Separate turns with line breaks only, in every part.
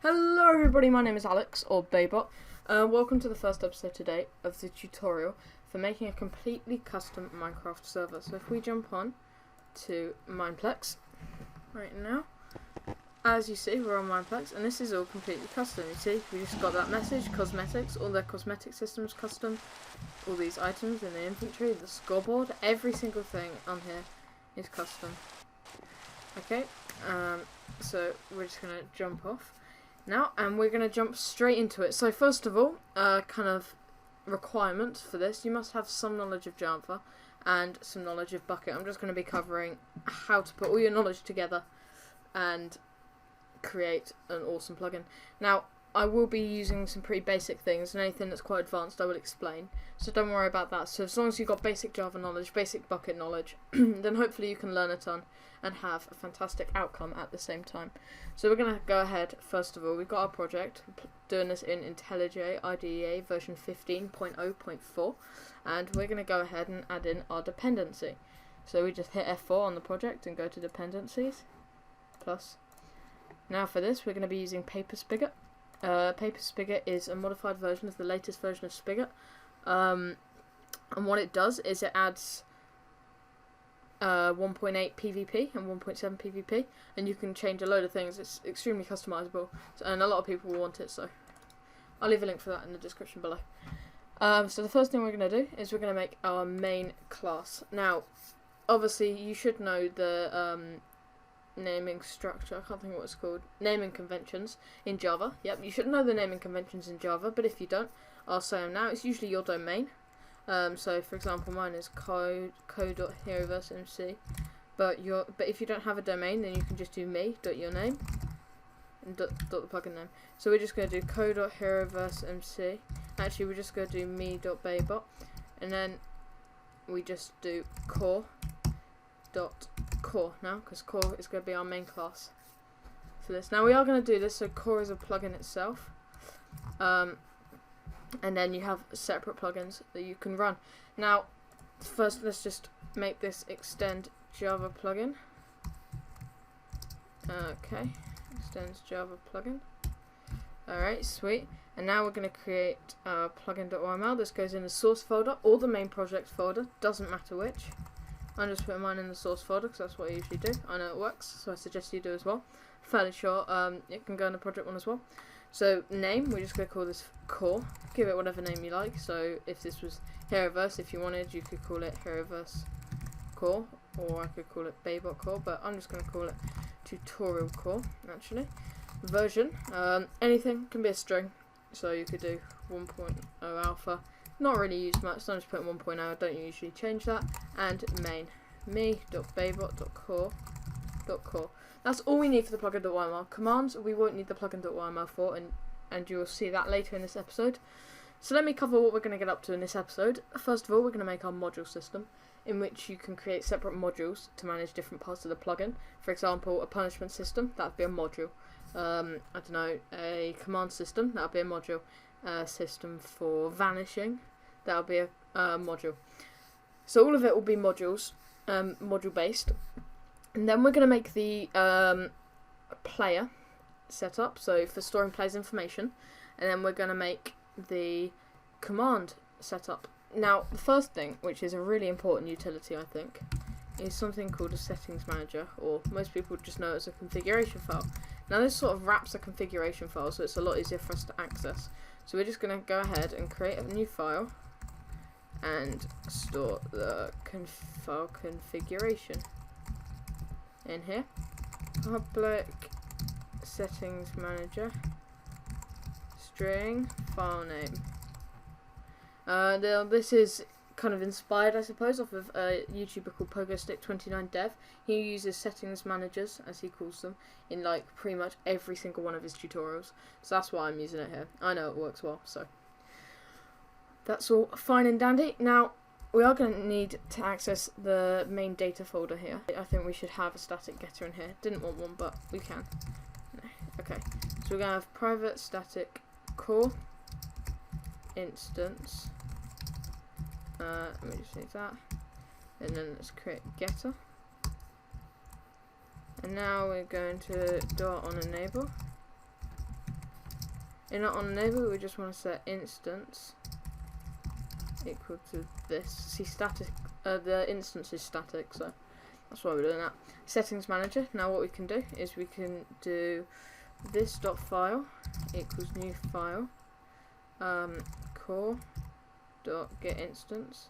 Hello everybody, my name is Alex, or Baybot. Welcome to the first episode today of the tutorial for making a completely custom Minecraft server. So if we jump on to Mineplex right now, as you see we're on Mineplex and this is all completely custom. You see, we just got that message, cosmetics, all their cosmetic systems custom, all these items in the inventory, the scoreboard, every single thing on here is custom. Okay, so we're just going to jump off now, and we're going to jump straight into it. So first of all, kind of requirements for this, you must have some knowledge of Java and some knowledge of Bukkit. I'm just going to be covering how to put all your knowledge together and create an awesome plugin. Now, I will be using some pretty basic things, and anything that's quite advanced I will explain, so don't worry about that. So as long as you've got basic Java knowledge, basic Bukkit knowledge, then hopefully you can learn a ton and have a fantastic outcome at the same time. So we're going to go ahead. First of all, we've got our project, doing this in IntelliJ IDEA version 15.0.4, and we're going to go ahead and add in our dependency. So we just hit F4 on the project and go to dependencies, plus. Now for this, we're going to be using Paper Spigot. Paper Spigot is a modified version of the latest version of Spigot, and what it does is it adds 1.8 PvP and 1.7 PvP, and you can change a load of things. It's extremely customizable, and a lot of people will want it, so I'll leave a link for that in the description below. So the first thing we're going to do is we're going to make our main class. Now, obviously you should know the naming structure, I can't think of what it's called, naming conventions in Java. Yep, you should know the naming conventions in Java, but if you don't, I'll say them now. It's usually your domain. So for example, mine is co.heroversemc, but if you don't have a domain, then you can just do me.yourname and dot the plugin name. So we're just going to do co.heroversemc. Actually, we're just going to do me.baybot, and then we just do core now, because core is going to be our main class for this. Now we are going to do this, so core is a plugin itself, and then you have separate plugins that you can run. Now first let's just make this extend Java plugin. Okay, extends Java plugin. Alright, sweet. And now we're going to create plugin.yml. This goes in the source folder or the main project folder, doesn't matter which. I'm just putting mine in the source folder because that's what I usually do. I know it works, so I suggest you do as well. Fairly sure it can go in the project one as well. So name, we're just going to call this core. Give it whatever name you like. So if this was Heroverse, if you wanted, you could call it Heroverse core, or I could call it Baybot core, but I'm just going to call it tutorial core actually. Version, anything, can be a string. So you could do 1.0 alpha. Not really used much, so I'm just putting 1.0, I don't usually change that. And main, me.baybot.core. That's all we need for the plugin.yml. Commands, we won't need the plugin.yml for, and you will see that later in this episode. So let me cover what we're going to get up to in this episode. First of all, we're going to make our module system, in which you can create separate modules to manage different parts of the plugin. For example, a punishment system, that would be a module. I don't know, a command system, that would be a module. System for vanishing, that'll be a module. So all of it will be modules, module based, and then we're going to make the player setup, so for storing players' information, and then we're going to make the command setup. Now the first thing, which is a really important utility I think, is something called a settings manager, or most people just know it as a configuration file. Now this sort of wraps a configuration file, so it's a lot easier for us to access. So we're just going to go ahead and create a new file and store the file configuration in here. Public settings manager string file name. This is kind of inspired, I suppose, off of a YouTuber called PogoStick29Dev. He uses settings managers, as he calls them, in like pretty much every single one of his tutorials. So that's why I'm using it here. I know it works well, so that's all fine and dandy. Now we are going to need to access the main data folder here. I think we should have a static getter in here. Didn't want one, but we can. Okay, so we're going to have private static core instance. Let me just leave that, and then let's create getter, and now we're going to dot on enable, In our on neighbor, we just want to set instance equal to this. See, static. The instance is static, so that's why we're doing that. Settings manager. Now what we can do is we can do this dot file equals new file core dot get instance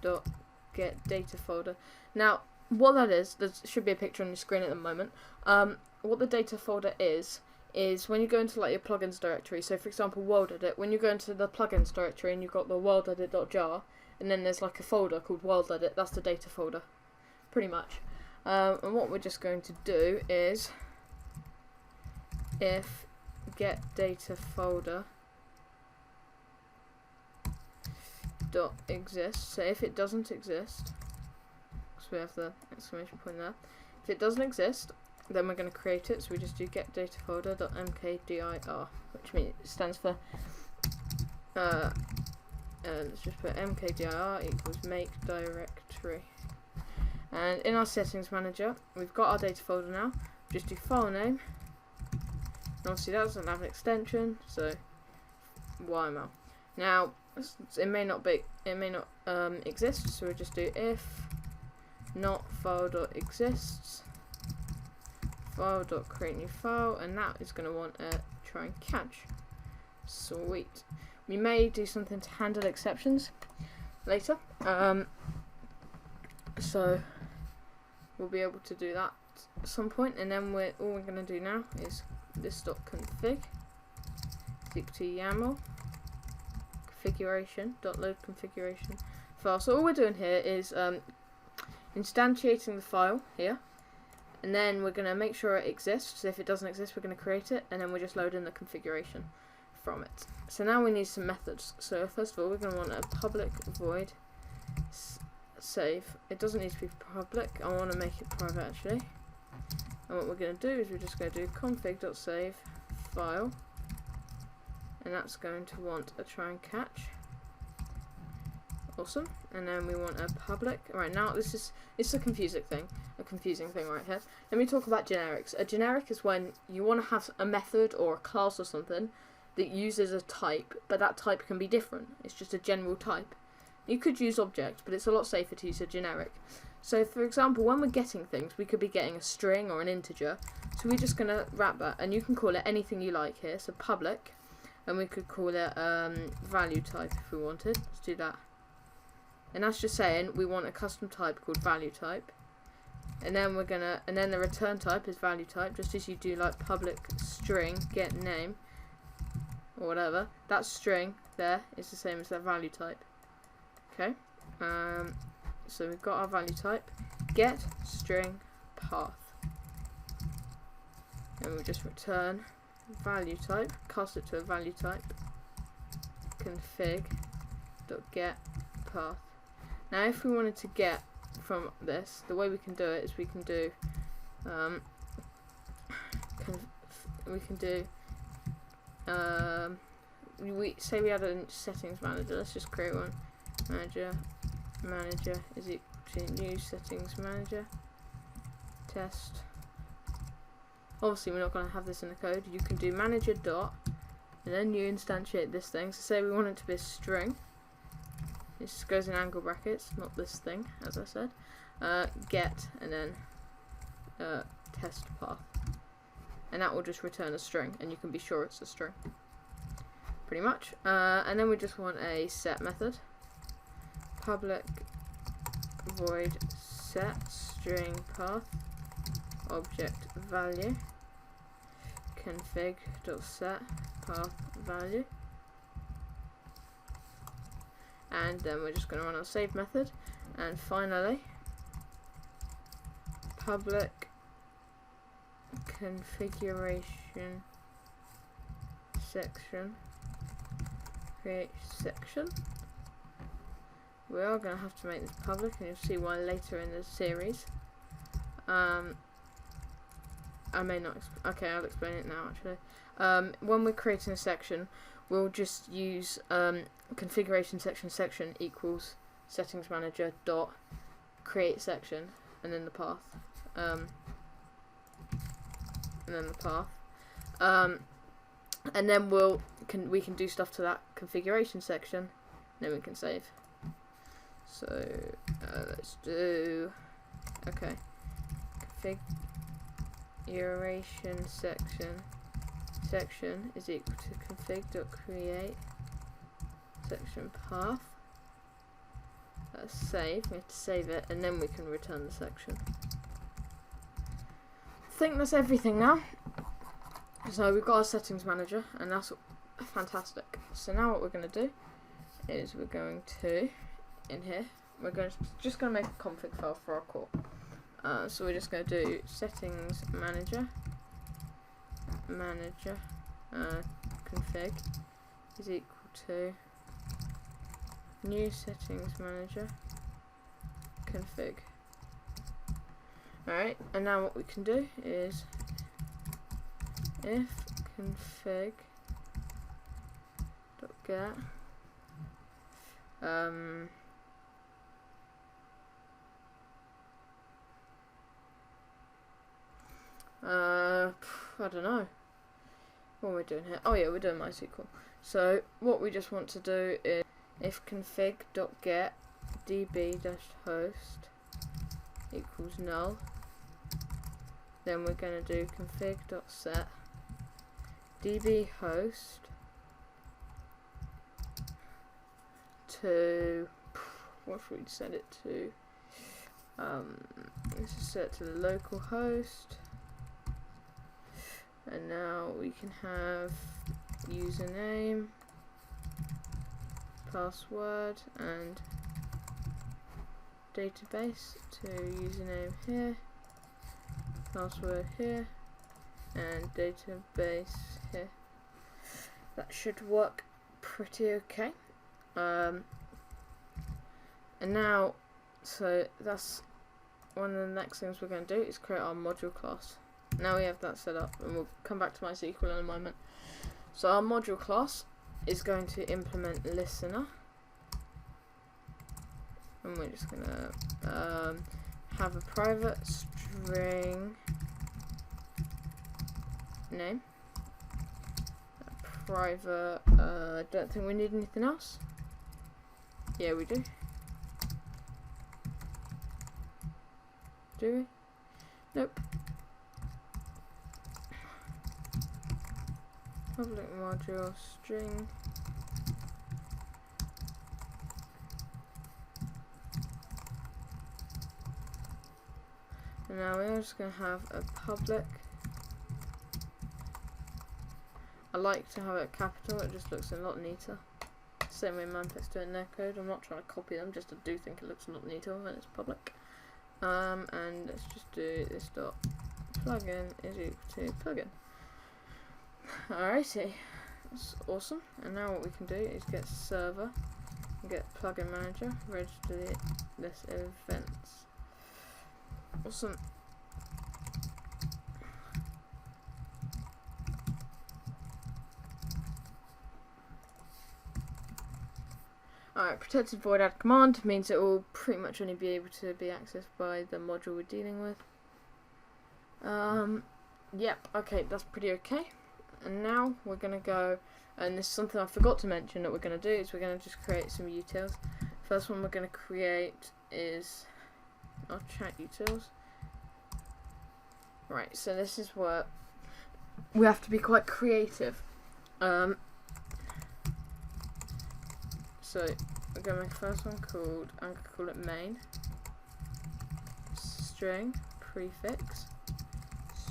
dot get data folder. Now what that is, there should be a picture on your screen at the moment. What the data folder is when you go into like your plugins directory. So for example, WorldEdit. When you go into the plugins directory and you've got the worldedit.jar, and then there's like a folder called WorldEdit. That's the data folder, pretty much. And what we're just going to do is if get data folder dot exist. So if it doesn't exist, because we have the exclamation point there, if it doesn't exist, then we're going to create it. So we just do get data folder dot mkdir, which means it stands for let's just put mkdir equals make directory. And in our settings manager, we've got our data folder now. Just do file name. And obviously that doesn't have an extension, so YML. Now it may not exist, so we just do if not file.exists file.create new file, and that is going to want a try and catch. Sweet. We may do something to handle exceptions later, so we'll be able to do that at some point. And then all we're going to do now is this.config is equal to YAML configuration.load configuration file. So all we're doing here is instantiating the file here, and then we're going to make sure it exists. So if it doesn't exist, we're going to create it, and then we're just loading the configuration from it. So now we need some methods. So first of all, we're going to want a public void save. It doesn't need to be public. I want to make it private actually. And what we're going to do is we're just going to do config.save file, and that's going to want a try and catch. Awesome. And then we want a public. Right, now it's a confusing thing right here. Let me talk about generics. A generic is when you want to have a method or a class or something that uses a type, but that type can be different. It's just a general type. You could use object, but it's a lot safer to use a generic. So for example, when we're getting things, we could be getting a string or an integer. So we're just going to wrap that, and you can call it anything you like here. So public, and we could call it value type if we wanted. Let's do that. And that's just saying we want a custom type called value type. And then the return type is value type, just as you do like public string get name or whatever. That string there is the same as that value type. Okay. So we've got our value type, get string path, and we'll just return value type, cast it to a value type, config.get path. Now if we wanted to get from this, the way we can do it is we can do we say we had a settings manager. Let's just create one. Manager is equal to new settings manager test. Obviously we're not going to have this in the code. You can do manager dot, and then you instantiate this thing. So say we want it to be a string. This goes in angle brackets, not this thing, as I said. Get, and then test path, and that will just return a string, and you can be sure it's a string, pretty much. And then we just want a set method, public void set string path object value config.set path value. And then we're just going to run our save method, and finally public configuration section create section. We are going to have to make this public, and you'll see why later in the series. I may not. Okay, I'll explain it now. Actually, when we're creating a section, we'll just use configuration section equals settings manager dot create section, and then the path, and then we can do stuff to that configuration section. Then we can save. So let's do configuration section is equal to config.create section path. Save. We have to save it, and then we can return the section. I think that's everything now. So we've got our settings manager, and that's fantastic. So now what we're going to do is we're going to, in here, just going to make a config file for our core. So we're just going to do settings manager config is equal to new settings manager config. Alright, and now what we can do is if config.get I don't know what we're doing here. Oh yeah, we're doing MySQL. So what we just want to do is if config.get db-host equals null, then we're going to do config.set db-host to, what should we set it to? Let's just set it to the local host. And now we can have username, password, and database to username here, password here, and database here. That should work pretty okay. And now, so that's one of the next things we're going to do is create our module class. Now we have that set up, and we'll come back to MySQL in a moment. So our module class is going to implement listener, and we're just going to have a private string name, a private, I don't think we need anything else. Yeah, we do. Do we? Nope. Public module string and now we're just going to have a public. I like to have it capital, it just looks a lot neater. Same way Manpix do it in their code. I'm not trying to copy them, just I do think it looks a lot neater when it's public. And let's just do this dot plugin is equal to plugin. Alrighty, that's awesome. And now what we can do is get server, and get plugin manager, register this events. Awesome. Alright, protected void add command means it will pretty much only be able to be accessed by the module we're dealing with. Yep, okay, that's pretty okay. And now we're going to go, and this is something I forgot to mention that we're going to do, is we're going to just create some utils. First one we're going to create is our chat utils. Right, so this is where we have to be quite creative. So we're going to make the first one called, I'm going to call it main, string, prefix,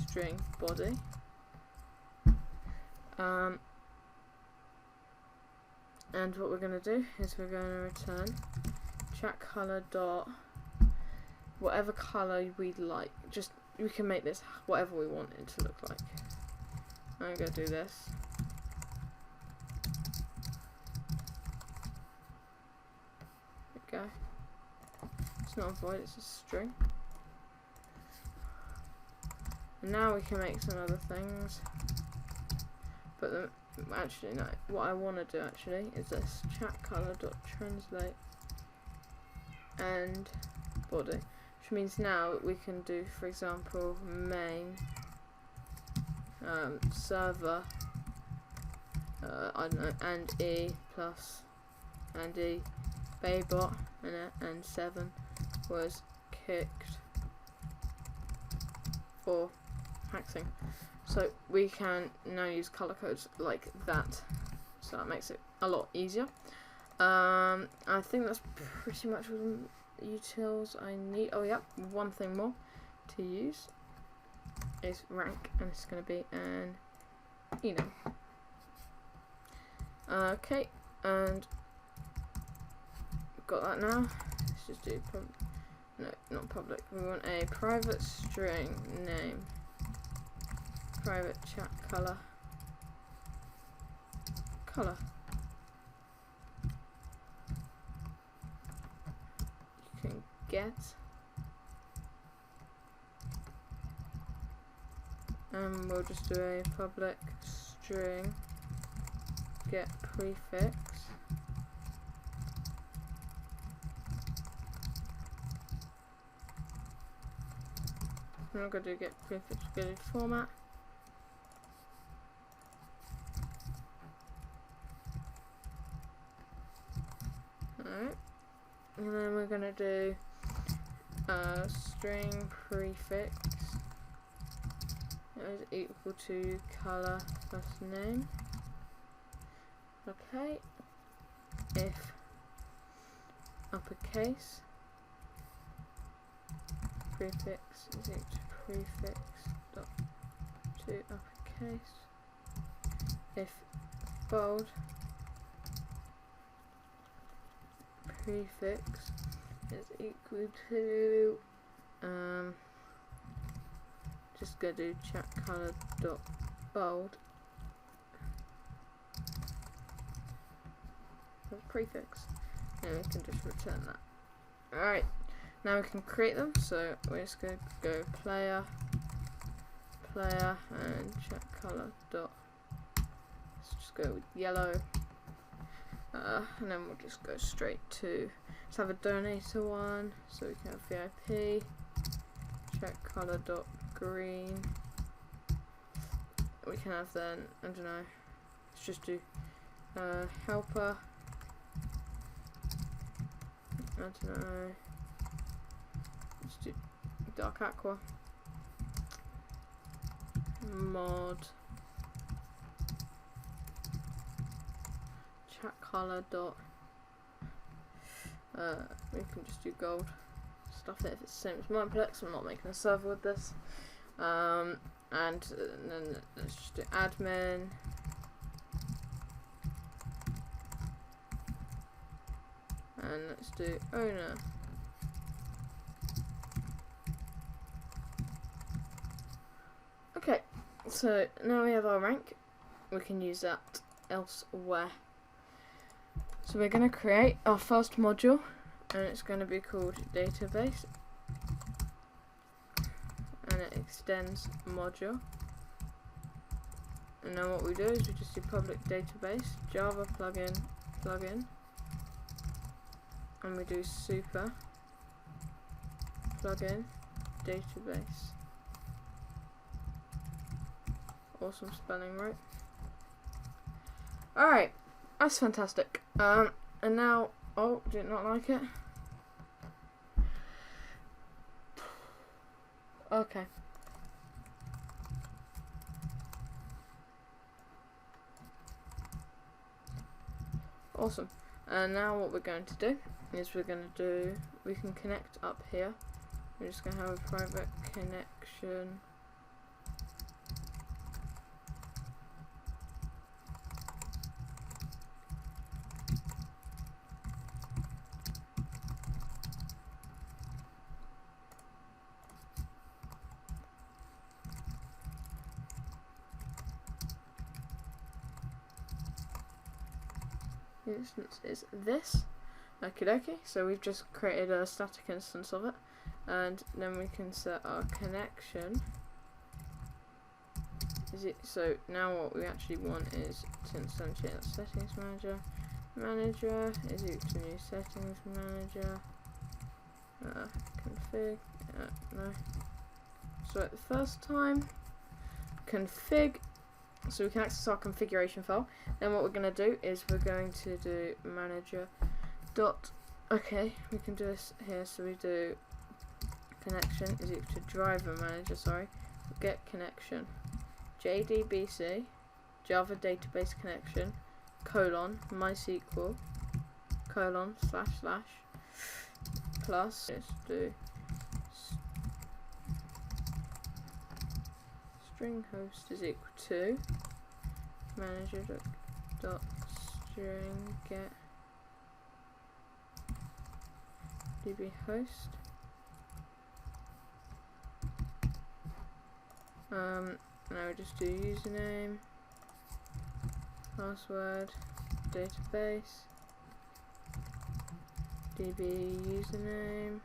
string, body. And what we're going to do is we're going to return chat color dot whatever color we'd like. Just we can make this whatever we want it to look like. I'm going to do this. There we go. It's not a void, it's a string. And now we can make some other things. But actually, no. What I want to do actually is this chat color dot translate and body, which means now we can do, for example, main server I don't know, and E plus and E Baybot and 7 was kicked for hacking. So we can now use color codes like that. So that makes it a lot easier. I think that's pretty much all the utils I need. Oh yeah, one thing more to use is rank, and it's going to be an enum. Okay, and got that now. Let's just do no, not public. We want a private string name, private chat color. You can get, and we'll just do a public string get prefix. I'm not going to do get prefix, good format. Alright, and then we're going to do string prefix is equal to color plus name. Okay, if uppercase prefix is equal to prefix dot to uppercase. If bold prefix is equal to just go do chat color dot bold as prefix, and we can just return that. Alright, now we can create them. So we're just going to go player and chat color dot, let's just go with yellow, and then we'll just go straight to, let's have a donator one, so we can have VIP, chat color dot green. We can have then, I don't know, let's just do helper, I don't know, let's do dark aqua, mod chat color dot, we can just do gold. Stuff it if it's the same as Mineplex. I'm not making a server with this. And then let's just do admin. And let's do owner. Okay, so now we have our rank. We can use that elsewhere. So we're going to create our first module, and it's going to be called database, and it extends module. And then what we do is we just do public database Java plugin, and we do super plugin database. Awesome spelling, right? Alright, that's fantastic. And now, oh, did not like it? Okay. Awesome. And now what we're going to do is we can connect up here. We're just going to have a private connection. Instance is this. Okie dokie. So we've just created a static instance of it, and then we can set our connection. So now what we actually want is to instantiate that settings manager. Manager is equal to new settings manager. Config. No. So at the first time, config so we can access our configuration file. Then what we're going to do is we're going to do manager dot. Okay, we can do this here. So we do connection is equal to driver manager. Sorry, get connection JDBC Java database connection colon MySQL colon slash slash plus. Let's do string host is equal to manager dot string get db host. Now we just do username, password, database, db username,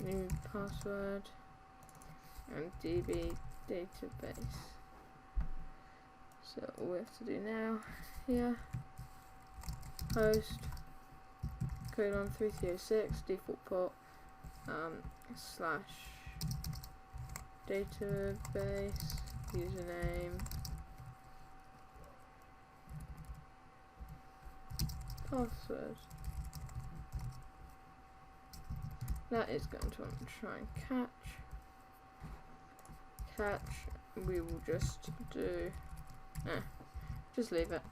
new password, and db database. So all we have to do now here, host colon 3306 default port slash database username password. That is going to try and catch. We will just do just leave it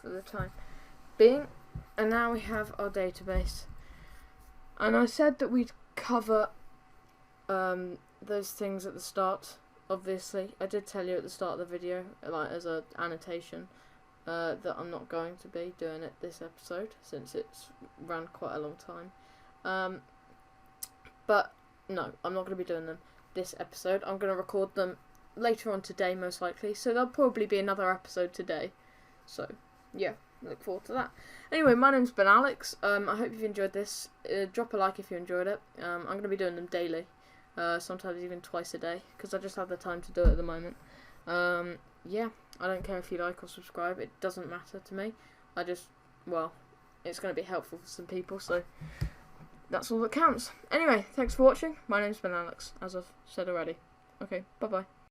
for the time being. And now we have our database, and I said that we'd cover those things at the start. Obviously, I did tell you at the start of the video, like as an annotation, that I'm not going to be doing it this episode since it's ran quite a long time. But no, I'm not going to be doing them this episode. I'm going to record them later on today, most likely. So there'll probably be another episode today. So yeah, look forward to that. Anyway, my name's Ben Alex. I hope you've enjoyed this. Drop a like if you enjoyed it. I'm going to be doing them daily. Sometimes even twice a day, because I just have the time to do it at the moment. Yeah, I don't care if you like or subscribe, it doesn't matter to me. Well, it's going to be helpful for some people, so that's all that counts. Anyway, thanks for watching. My name's Ben Alex, as I've said already. Okay, bye bye.